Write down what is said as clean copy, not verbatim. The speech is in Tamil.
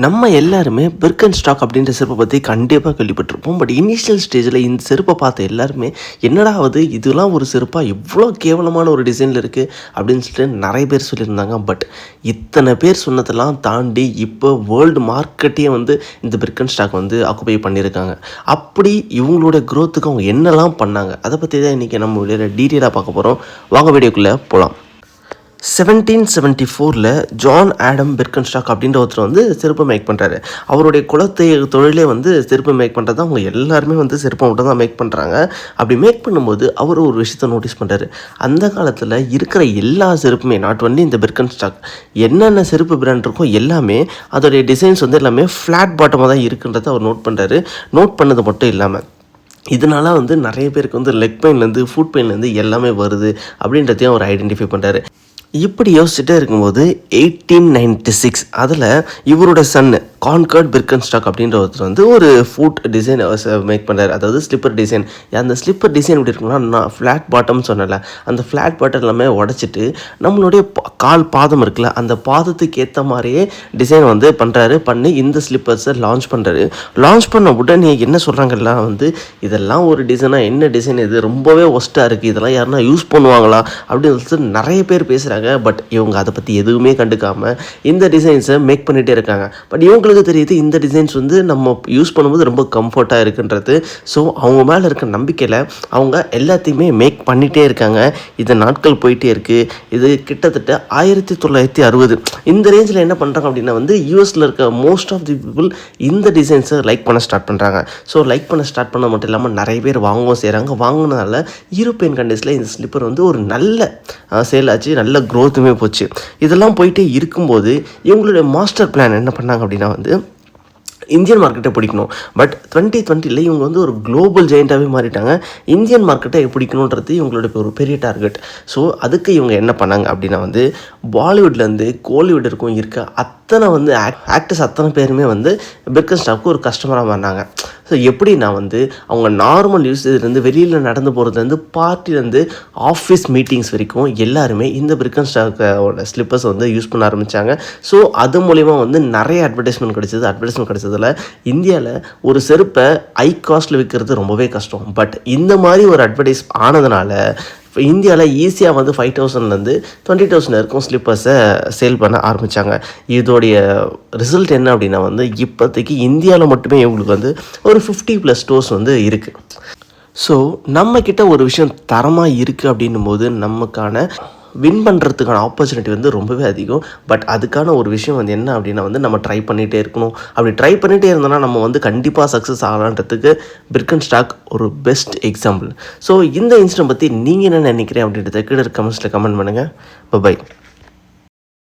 நம்ம எல்லாருமே பிர்கன்ஸ்டாக் அப்படின்ற செருப்பை பற்றி கண்டிப்பாக கேள்விப்பட்டிருப்போம். பட் இனிஷியல் ஸ்டேஜில் இந்த செருப்பை பார்த்த எல்லாருமே என்னடா ஆகுது, இதெல்லாம் ஒரு செருப்பாக எவ்வளோ கேவலமான ஒரு டிசைனில் இருக்குது அப்படின்னு சொல்லிட்டு நிறைய பேர் சொல்லியிருந்தாங்க. பட் இத்தனை பேர் சொன்னதெல்லாம் தாண்டி இப்போ வேர்ல்டு மார்க்கெட்டையே இந்த பிர்கன்ஸ்டாக் ஆக்குபை பண்ணியிருக்காங்க. அப்படி இவங்களோட க்ரோத்துக்கு அவங்க என்னெல்லாம் பண்ணாங்க அதை பற்றி தான் இன்றைக்கி நம்ம வெளியில் டீட்டெயிலாக பார்க்க போகிறோம். வாங்க வீடியோக்குள்ளே போகலாம். 1774 ஜான் ஆடம் பிர்கன்ஸ்டாக் அப்படின்ற ஒருத்தர் செருப்பு மேக் பண்ணுறாரு. அவருடைய குலத்தை தொழிலே செருப்பு மேக் பண்ணுறது தான். அவங்க எல்லாருமே செருப்பை மட்டும் தான் மேக் பண்ணுறாங்க. அப்படி மேக் பண்ணும்போது அவர் ஒரு விஷயத்தை நோட்டீஸ் பண்ணுறாரு. அந்த காலத்தில் இருக்கிற எல்லா செருப்புமே, நாட் ஒன்லி இந்த பிர்கன்ஸ்டாக், என்னென்ன செருப்பு பிராண்ட் இருக்கோ எல்லாமே அதோடைய டிசைன்ஸ் எல்லாமே ஃப்ளாட் பாட்டமாக தான் இருக்குன்றதை அவர் நோட் பண்ணுறாரு. நோட் பண்ணது மட்டும் இல்லாமல் இதனால் நிறைய பேருக்கு லெக் பெயின்லேருந்து ஃபுட் பெயின்லேருந்து எல்லாமே வருது அப்படின்றதையும் அவர் ஐடென்டிஃபை பண்ணுறாரு. இப்படி யோசிச்சுட்டே இருக்கும்போது 1896 அதில் இவரோட சன்னு கான்கர்ட் பிர்கன்ஸ்டாக் அப்படின்ற ஒருத்தர் ஒரு ஃபுட் டிசைன் மேக் பண்ணுறாரு. அதாவது ஸ்லிப்பர் டிசைன். அந்த ஸ்லிப்பர் டிசைன் எப்படி இருக்குன்னா, நான் ஃப்ளாட் பாட்டம் சொன்னல, அந்த ஃப்ளாட் பாட்டம் எல்லாமே உடச்சிட்டு நம்மளுடைய கால் பாதம் இருக்குல்ல, அந்த பாதத்துக்கு ஏற்ற மாதிரியே டிசைன் பண்ணுறாரு. பண்ணி இந்த ஸ்லிப்பர்ஸை லான்ச் பண்ணுறாரு. லான்ச் பண்ண உடனே என்ன சொல்கிறாங்கல்லாம் இதெல்லாம் ஒரு டிசைனாக, என்ன டிசைன் இது, ரொம்பவே ஒஸ்ட்டாக இருக்குது, இதெல்லாம் யாருன்னா யூஸ் பண்ணுவாங்களா அப்படின்னு சொல்லிட்டு நிறைய பேர் பேசுகிறாங்க. பட் இவங்க அதை பற்றி எதுவுமே கண்டுக்காமல் இந்த டிசைன்ஸை மேக் பண்ணிகிட்டே இருக்காங்க. பட் இவங்களுக்கு தெரியுது இந்த டிசைன்ஸ் நம்ம யூஸ் பண்ணும்போது ரொம்ப கம்ஃபர்ட்டாக இருக்குன்றது. ஸோ அவங்க மேலே இருக்க நம்பிக்கையில் அவங்க எல்லாத்தையுமே மேக் பண்ணிகிட்டே இருக்காங்க. இது நாட்கள் போயிட்டே இருக்குது. இது கிட்டத்தட்ட 1960 இந்த ரேஞ்சில் என்ன பண்ணுறாங்க அப்படின்னா யூஎஸில் இருக்க மோஸ்ட் ஆஃப் தி பீப்புள் இந்த டிசைன்ஸை லைக் பண்ண ஸ்டார்ட் பண்ணுறாங்க. ஸோ லைக் பண்ண ஸ்டார்ட் பண்ண மட்டும் இல்லாமல் நிறைய பேர் வாங்கவும் செய்கிறாங்க. வாங்கினதால யூரோப்பியன் கண்ட்ரீஸில் இந்த ஸ்லிப்பர் ஒரு நல்ல சேல் ஆச்சு, நல்ல க்ரோத்துமே போச்சு. இதெல்லாம் போயிட்டே இருக்கும்போது இவங்களுடைய மாஸ்டர் பிளான் என்ன பண்ணாங்க அப்படின்னா இந்தியன் மார்க்கெட்டை பிடிக்கணும். பட் 2020 இவங்க ஒரு குளோபல் ஜெயிண்டாகவே மாறிட்டாங்க. இந்தியன் மார்க்கெட்டை பிடிக்கணுன்றது இவங்களோட ஒரு பெரிய டார்கெட். ஸோ அதுக்கு இவங்க என்ன பண்ணாங்க அப்படின்னா பாலிவுட்லேருந்து கோலிவுட் இருக்கும் இருக்க அத்தனை ஆக்டர்ஸ் அத்தனை பேருமே பிர்கன்ஸ்டாக்கு ஒரு கஸ்டமராக மாறினாங்க. ஸோ எப்படின்னா அவங்க நார்மல் யூஸேஜ்லேருந்து வெளியில் நடந்து போகிறதுலேருந்து பார்ட்டிலேருந்து ஆஃபீஸ் மீட்டிங்ஸ் வரைக்கும் எல்லாருமே இந்த பிர்கன்ஸ்டாக்கோட ஸ்லிப்பர்ஸ் யூஸ் பண்ண ஆரம்பித்தாங்க. ஸோ அது மூலிமா நிறைய அட்வர்டைஸ்மெண்ட் கிடைச்சது. அட்வர்டைஸ்மெண்ட் கிடைச்சதில் இந்தியாவில் ஒரு செருப்பை ஹை காஸ்ட்டில் விற்கிறது ரொம்பவே கஷ்டம். பட் இந்த மாதிரி ஒரு அட்வர்டைஸ் ஆனதுனால இப்போ இந்தியாவில் ஈஸியாக 5,000லேருந்து 20,000 வரைக்கும் ஸ்லிப்பர்ஸை சேல் பண்ண ஆரம்பித்தாங்க. இதோடைய ரிசல்ட் என்ன அப்படின்னா இப்போதைக்கு இந்தியாவில் மட்டுமே இவங்களுக்கு ஒரு 50+ ஸ்டோர்ஸ் இருக்குது. ஸோ நம்மக்கிட்ட ஒரு விஷயம் தரமாக இருக்குது அப்படின்னும் போது நமக்கான வின் பண்ணுறதுக்கான ஆப்பர்ச்சுனிட்டி ரொம்பவே அதிகம். பட் அதுக்கான ஒரு விஷயம் என்ன அப்படின்னா நம்ம ட்ரை பண்ணிகிட்டே இருக்கணும். அப்படி ட்ரை பண்ணிகிட்டே இருந்தோம்னா நம்ம கண்டிப்பாக சக்ஸஸ் ஆகலான்றதுக்கு பிர்கன்ஸ்டாக் ஒரு பெஸ்ட் எக்ஸாம்பிள். ஸோ இந்த இன்சிடென்ட் பற்றி நீங்கள் என்ன நினைக்கிறேன் அப்படின்றத கீழே கமெண்ட்ஸில் கமெண்ட் பண்ணுங்கள். பை.